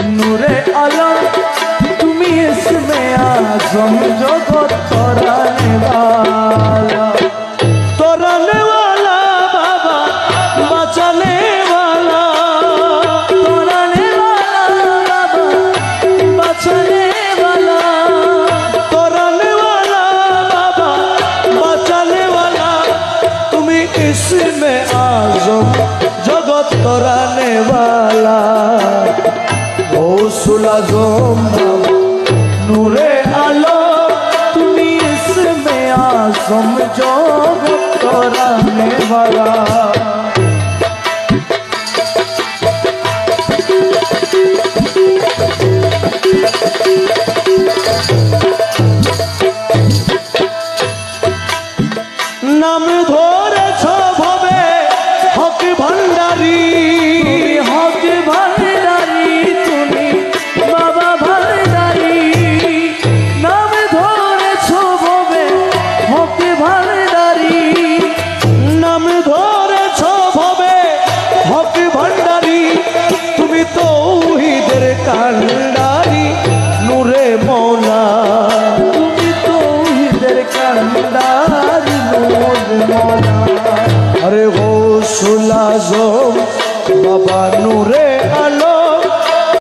नूरे आलम तुम्ही इसमें आजम जगत तोराने वाला बाबा बचाने वाला तोराने वाला बाबा बचाने वाला तोराने वाला बाबा बचाने वाला तुम्ही इसमें आजम जगत तोराने वाला गौसुल आज़म नूरे आलम तुम्ही इसमें आज़म जगत तोराने वाला नाम धरेছ भवे हक भंडारी তুমি বাবা ভান্ডারি নাম ধরেছ ভবে হক ভান্ডারি নাম ধরেছ ভবে হক ভান্ডারি তুমি তৌহিদের কান্ডারি